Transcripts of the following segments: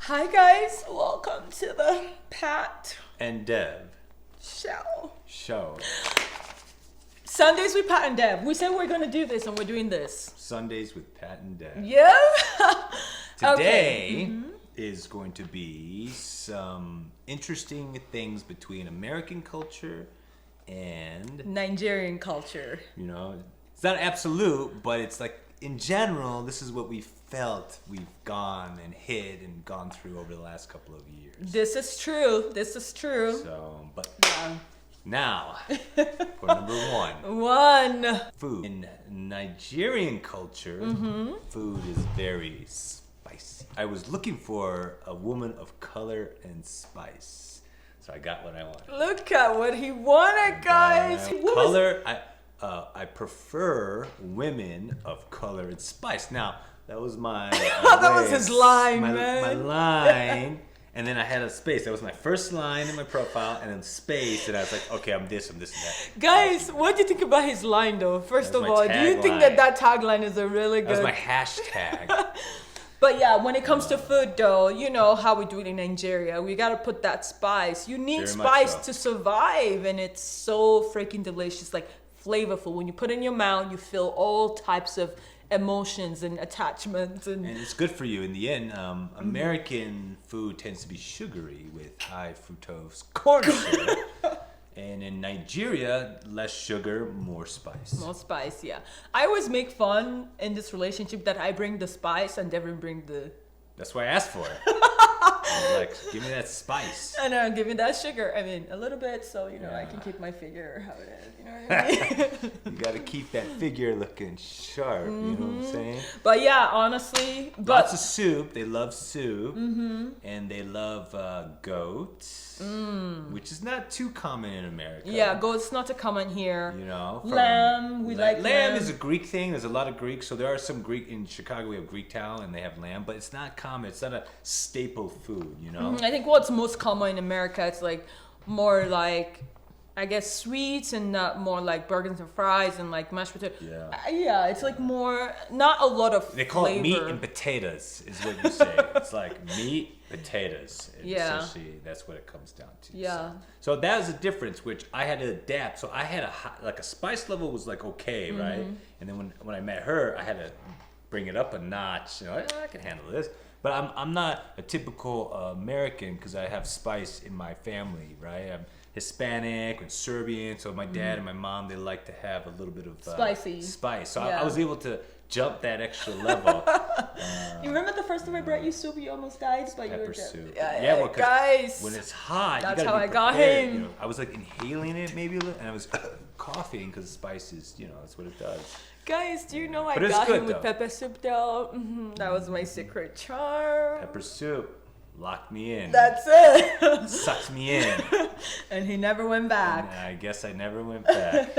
Hi guys, welcome to the Pat and Dev show. show. Sundays with Pat and Dev. We said we're gonna do this and we're doing this. Sundays with Pat and Dev. Yeah. Today is going to be some interesting things between American culture and, Nigerian culture. you know, it's not absolute, but it's like in general, this is what we felt we've gone and hid and gone through over the last couple of years. This is true. So, but Yeah. now, for number one. One. Food. In Nigerian culture, food is very spicy. I was looking for a woman of color and spice. So I got what I wanted. Look at what he wanted, guys. What was- Color, I prefer women of color and spice. Now, that was my That was his line, my man. line. And then I had a space. That was my first line in my profile, and then space, and I was like, okay, I'm this, and that. Guys, what do you think about his line though? First That of was all, my do you think tagline. that tagline is a really That was good my hashtag. But yeah, when it comes to food though, you know how we do it in Nigeria. We gotta put that spice. You need Very much spice so. to survive, and it's so freaking delicious, like flavorful. When you put it in your mouth, you feel all types of emotions and attachments and And it's good for you. In the end, American food tends to be sugary with high fructose corn syrup. And in Nigeria, less sugar, more spice. more spice. Yeah, I always make fun in this relationship that I bring the spice and Devin bring the. That's why I asked for it. I was like, give me that spice. And I'm giving that sugar. I mean, a little bit, so you know I can Yeah. keep my figure how it is. You know what I mean? You got to keep that figure looking sharp. You know what I'm saying? But yeah, honestly, Lots of soup. They love soup. And they love goat, which is not too common in America. yeah, goat's not a common here. You know, Lamb, we like lamb lamb. is a Greek thing. There's a lot of Greek, so there are some Greek in Chicago. We have Greek town, and they have lamb, but it's not common. It's not a staple food. You know, I think what's most common in America, it's like more like, I guess, sweets and not more like burgers and fries and like mashed potato. Yeah. Yeah, it's like more, not a lot of they call flavor. it meat and potatoes, is what you say. It's like meat, potatoes. And Yeah. essentially, that's what it comes down to. Yeah. So that was a difference, which I had to adapt. So I had a spice level was like okay, right? And then when I met her, I had to bring it up a notch. You know, I can handle this. But I'm not a typical American because I have spice in my family, right? I'm Hispanic and Serbian, so my dad and my mom, they like to have a little bit of Spicy. spice. So Yeah. I was able to jump that extra level. You remember the first time I brought you soup, you almost died, but you were Pepper just, soup. Yeah, well, 'cause guys. when it's hot, That's you gotta how be I got prepared, him. You know, I was like inhaling it maybe a little, and I was coughing because spice is, you know, that's what it does. Guys, do you know I But it's got good, him with though. pepper soup though? That was my secret charm. Pepper soup locked me in. That's it. Sucked me in. And he never went back. And I guess I never went back.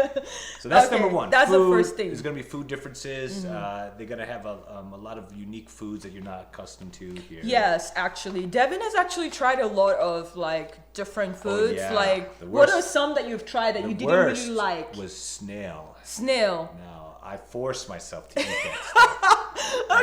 So that's Okay, number one. that's the Food, first thing. There's gonna be food differences. They're gonna have a lot of unique foods that you're not accustomed to here. Yes, actually. Devin has actually tried a lot of like different foods. yeah. Like, The what worst- are some that you've tried that The you didn't worst really like? was snail. Snail. Now I forced myself to eat that stuff.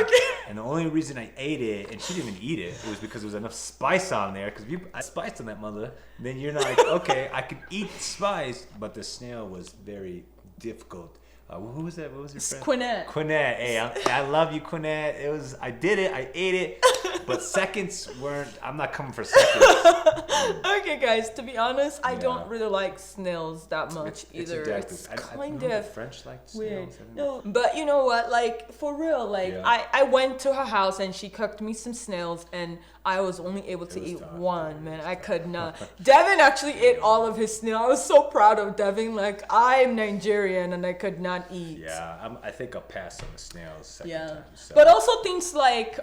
Okay. And the only reason I ate it, and she didn't even eat it, was because there was enough spice on there. Because if you put spice on that mother, then you're not like, okay, I could eat spice, but the snail was very difficult. Who was that? What was your friend? Quinette. Quinette. Hey, I love you, Quinette. I did it. I ate it. But seconds weren't. I'm not coming for seconds. Okay, guys, to be honest, I Yeah. don't really like snails that much It's either. addictive. It's I kind remember of the French liked weird. snails. I don't know. No, but you know what? Like, for real, like, Yeah. I went to her house and she cooked me some snails and I was only able to was eat tough. one, man. I could not. Devin actually ate all of his snail. I was so proud of Devin. Like, I'm Nigerian and I could not eat. Yeah, I think I'll pass on the snails second Yeah. time. So. But also things like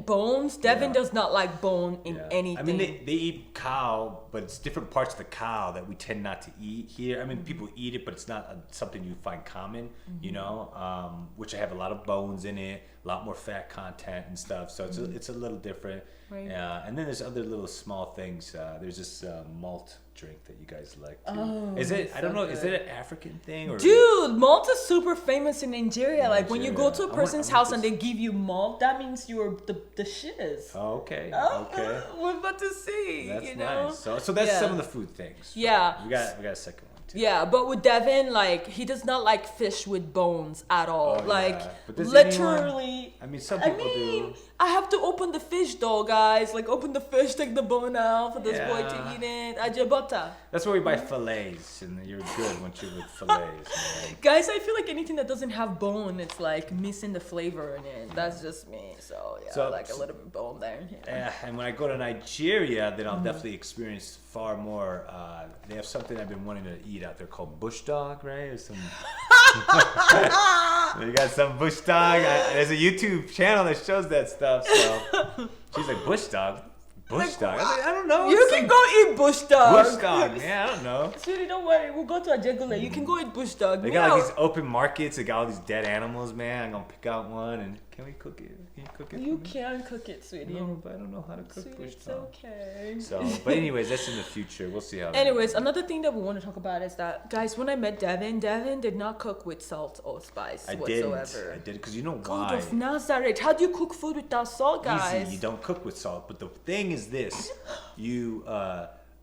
bones. Devin Yeah. does not like bone in Yeah. anything. I mean, they eat cow, but it's different parts of the cow that we tend not to eat here. I mean, people eat it, but it's not something you find common, you know, which I have a lot of bones in it. a lot more fat content and stuff. So it's a little different. Right. And then there's other little small things. There's this malt drink that you guys like too. Oh, Is it? I don't know. so Is good. it an African thing or? Dude, malt is super famous in Nigeria. Like when you go to a Nigeria. person's I want house and they give you malt, that means you're the shiz. Oh, okay. Oh, Okay. we're about to see. That's you know? nice. So that's Yeah. some of the food things. Yeah. We got a second one too. Yeah, but with Devin, like he does not like fish with bones at all. Oh, like yeah. But does literally. I mean, some people do. I have to open the fish though, guys. Like open the fish, take the bone out for this boy to Yeah. eat it. Ajabata. That's why we buy fillets, and you're good once you're with fillets. Man. Guys, I feel like anything that doesn't have bone, it's like missing the flavor in it. That's just me. So yeah, So- I like a little bit of bone there. Yeah. And when I go to Nigeria, then I'll definitely experience far more. They have something I've been wanting to eat out there called bush dog, right? Or some. You got some bush dog. There's a YouTube channel that shows that stuff. So she's like, bush dog, bush dog. I was like, I don't know. You it's can some go eat bush dog. bush dog. Yeah, I don't know. Sweetie, don't worry. We'll go to a jegule. You can go eat bush dog. They got like these open markets. They got all these dead animals, man. I'm gonna pick out one and can we cook it? Can you cook it? You for me? can cook it, sweetie. No, but I don't know how to cook Sweetie, bush it's dog. okay. So, but anyways, that's in the future. We'll see how. Anyways, another thing that we want to talk about is that, guys, when I met Devin did not cook with salt or spice I whatsoever. did because you know God why? of Nazareth. How do you cook food without salt, guys? Easy. You don't cook with salt. But the thing is this: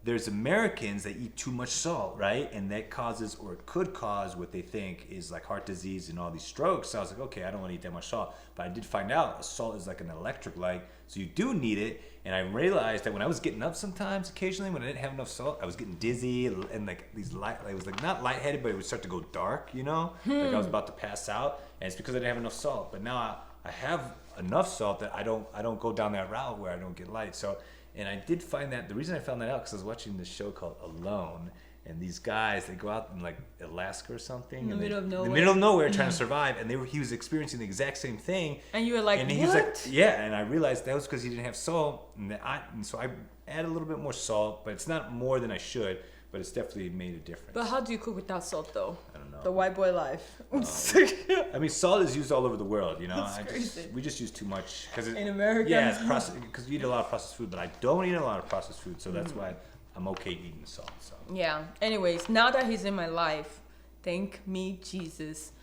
there's Americans that eat too much salt, right? And that causes, or it could cause, what they think is like heart disease and all these strokes. So I was like, okay, I don't want to eat that much salt. But I did find out salt is like an electric light, so you do need it. And I realized that when I was getting up sometimes, occasionally when I didn't have enough salt, I was getting dizzy and like these light. It was like not lightheaded, but it would start to go dark. You know, like I was about to pass out, and it's because I didn't have enough salt. But now I have enough salt that I don't go down that route where I don't get light. So. And I did find that, the reason I found that out, because I was watching this show called Alone, and these guys, they go out in like Alaska or something. In the middle of nowhere. In the middle of nowhere trying to survive, and he was experiencing the exact same thing. And you were like, and what? he was like, yeah, and I realized that was because he didn't have salt, and so I add a little bit more salt, but it's not more than I should, but it's definitely made a difference. But how do you cook without salt, though? I don't know. The white boy life. I mean, salt is used all over the world, you know. That's crazy. We just use too much because In America? Yeah, it's processed because we eat a lot of processed food, but I don't eat a lot of processed food, so that's why I'm okay eating salt. So Yeah. Anyways, now that he's in my life, thank me, Jesus.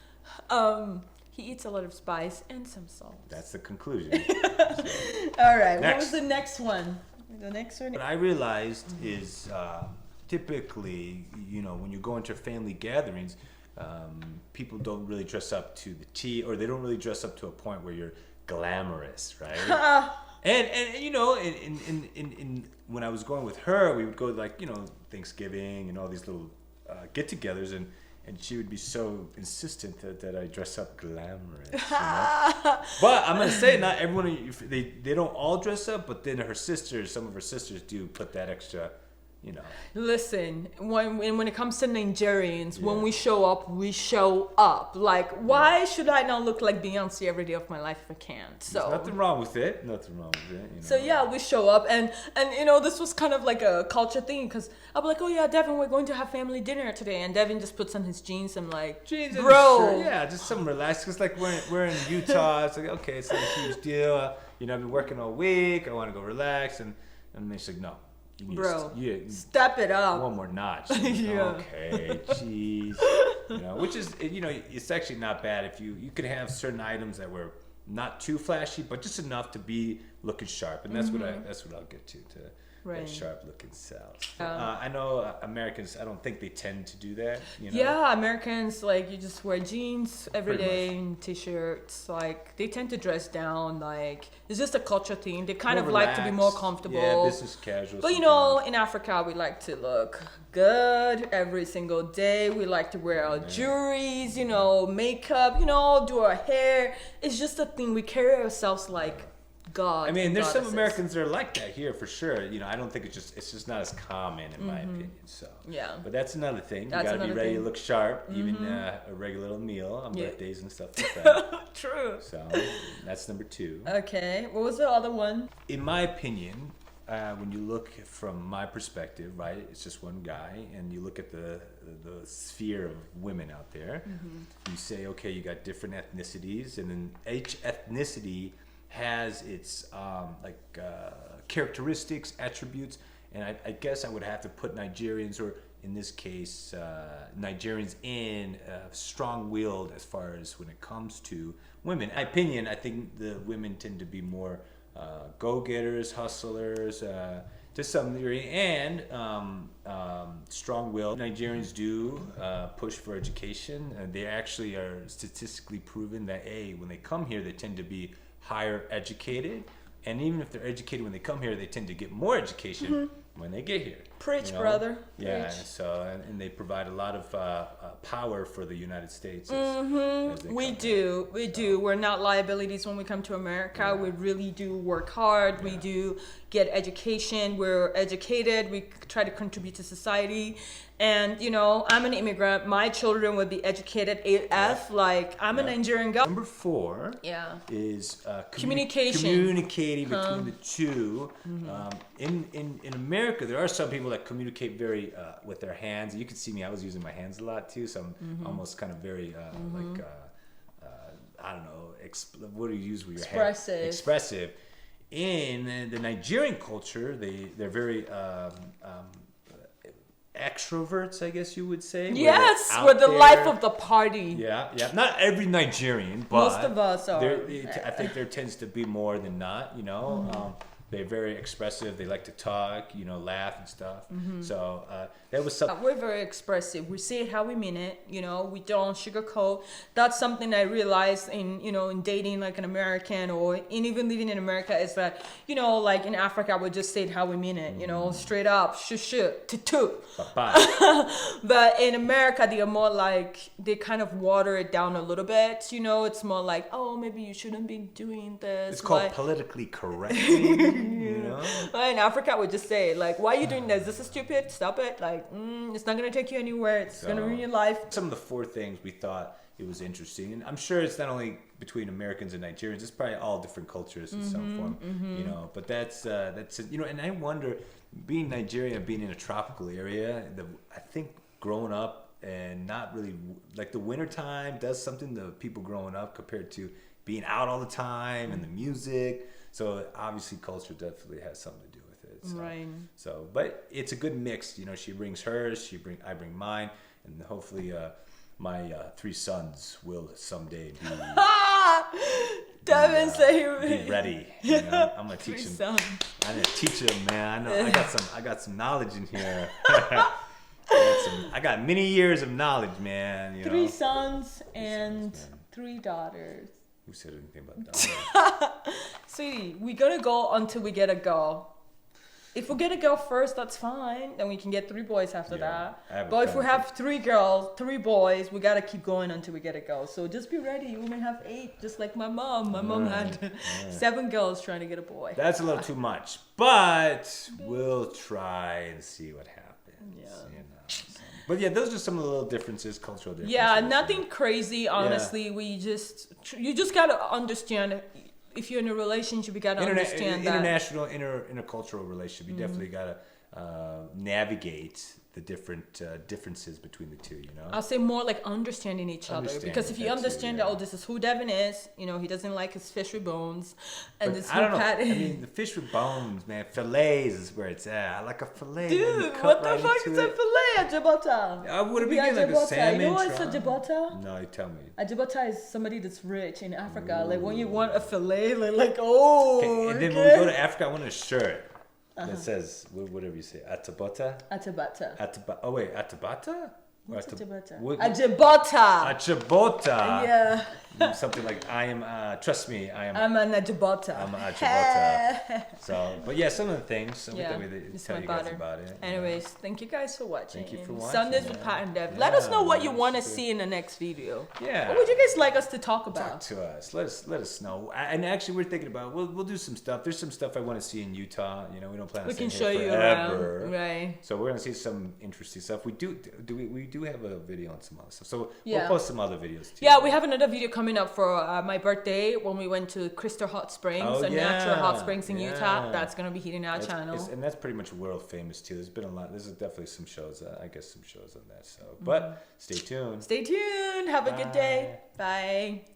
He eats a lot of spice and some salt. that's the conclusion. All right. What Next. was the next one? The next one? What I realized is typically, you know, when you go into family gatherings, people don't really dress up to the T, or they don't really dress up to a point where you're glamorous, right? and you know, in when I was going with her, we would go like, you know, Thanksgiving and all these little get-togethers, and she would be so insistent that I dress up glamorous. You know? But I'm gonna say, not everyone, they don't all dress up, but then some of her sisters do put that extra, you know. Listen, when it comes to Nigerians, when Yeah. we show up, we show up. Like, why should I not look like Beyonce every day of my life if I can't? So There's nothing wrong with it. Nothing wrong with it. You know? So yeah, we show up, and you know, this was kind of like a culture thing, because I'll be like, oh yeah, Devin, we're going to have family dinner today, and Devin just puts on his jeans. I'm like, Jeans and a bro, shirt. Yeah, just some relaxed. Cause like we're in Utah. It's like, okay, it's not a huge deal. You know, I've been working all week. I want to go relax, and then she's like, no, you need bro, you step it up. one more notch. Yeah. Okay, jeez. You know, which is, you know, it's actually not bad if you could have certain items that were not too flashy, but just enough to be looking sharp, and that's what I'll get to Right. that sharp looking self. I know Americans, I don't think they tend to do that. You know? Yeah, Americans, like, you just wear jeans every Pretty day and t-shirts. Like, they tend to dress down. Like, it's just a culture thing. They kind More of like to be more relaxed. comfortable. Yeah, business casual. But you know, in Africa, we like to look good every single day. We like to wear our jewelries, you know, makeup, you know, do our hair. It's just a thing. We carry ourselves like God. I mean, there's some goddesses. Americans that are like that here for sure. You know, I don't think it's just not as common in my opinion. So Yeah. but that's another thing. That's you gotta be another ready thing. to look sharp, even a regular little meal on Yeah. birthdays and stuff like that. True. So that's number 2. Okay. What was the other one? In my opinion, when you look from my perspective, right, it's just one guy, and you look at the sphere of women out there, you say, okay, you got different ethnicities, and then each ethnicity has its characteristics, attributes, and I guess I would have to put Nigerians, or in this case, Nigerians, in strong-willed as far as when it comes to women. In my opinion, I think the women tend to be more go-getters, hustlers, to some degree, and strong-willed. Nigerians do push for education. They actually are statistically proven that when they come here, they tend to be higher educated, and even if they're educated when they come here, they tend to get more education when they get here. Preach, brother. Yeah, Preach. so and they provide a lot of power for the United States. We do. We're not liabilities when we come to America. We really do work hard. We do get education. We're educated. We try to contribute to society. And, I'm an immigrant. My children would be educated AF. Like, I'm a Nigerian girl. Number 4 is communication. Communicating between the two. In America, there are some people that communicate very with their hands. You can see me. I was using my hands a lot too, so I'm almost kind of very I don't know. What do you use with your hands? Expressive. In the Nigerian culture, they're very extroverts, I guess you would say. Yes, we're the life of the party. Yeah. Not every Nigerian, but most of us are. I think there tends to be more than not. They're very expressive. They like to talk, laugh and stuff. So that was something. We're very expressive. We say it how we mean it. We don't sugarcoat. That's something I realized in dating like an American, or in even living in America, is that, like in Africa, we just say it how we mean it. Straight up, tutu. But in America, they are more like, they kind of water it down a little bit. It's more like, oh, maybe you shouldn't be doing this. It's called politically correct. In Africa, we just say, like, why are you doing this? This is stupid. Stop it. Like, it's not going to take you anywhere. It's going to ruin your life. Some of the 4 things we thought it was interesting. And I'm sure it's not only between Americans and Nigerians. It's probably all different cultures in some form. But that's and I wonder, being Nigerian, being in a tropical area, I think growing up and not really, like the wintertime does something to people growing up compared to being out all the time and the music. So obviously culture definitely has something to do with it. So, right. So, but it's a good mix. She brings hers, I bring mine, and hopefully my 3 sons will someday be Devin say he would be ready. I'm gonna teach them. I'm gonna teach them, man. I got some knowledge in here. I got many years of knowledge, man. 3 sons and 3 daughters. Who said anything about daughters? Sweetie, we're gonna go until we get a girl. If we get a girl first, that's fine. Then we can get 3 boys after that. But if we have 3 girls, 3 boys, we gotta keep going until we get a girl. So just be ready. We may have 8, just like my mom. My mom had 7 girls trying to get a boy. That's a little too much, but we'll try and see what happens. Yeah. But yeah, those are some of the little differences, cultural differences. Yeah, nothing crazy, honestly. You just gotta understand. If you're in a relationship, you gotta understand that. International, intercultural relationship, you definitely gotta navigate the different differences between the two. I'll say more like understanding each other, because if you understand that, this is who Devin is. He doesn't like his fish with bones, and this who Pat is. I mean, the fish with bones, man. Fillets is where it's at. I like a fillet. Dude, what the fuck is a fillet? A jabota. I would have been like a salmon. You know what's a jabota? No, you tell me. A jabota is somebody that's rich in Africa. Ooh. Like when you want a fillet, like oh. Okay. And then when we go to Africa, I want a shirt. That says whatever you say, atabata. Oh wait, atabata. What's Ajibota? Ajibota. Ajibota. Yeah. Something like trust me, I'm an Ajibota. I'm an Ajibota. So, but yeah, some of the things. Yeah. We tell you guys about it. Anyways, thank you guys for watching. Thank you for watching. Sundays with Pat and Dev. Yeah, let us know what you want to see in the next video. Yeah. What would you guys like us to talk about? Talk to us. Let us know. And actually, we're thinking about we'll do some stuff. There's some stuff I want to see in Utah. We don't plan on staying here forever. Around. Right. So we're gonna see some interesting stuff. We do do have a video on some other stuff. So Yeah. we'll post some other videos too. Yeah, we have another video coming up for my birthday when we went to Crystal Hot Springs, Oh, a natural hot springs in yeah. Utah. That's gonna be hitting our channel. And that's pretty much world famous too. There's been a lot. There's definitely some shows. I guess some shows on that. So, but stay tuned. Stay tuned. Have a good day. Bye.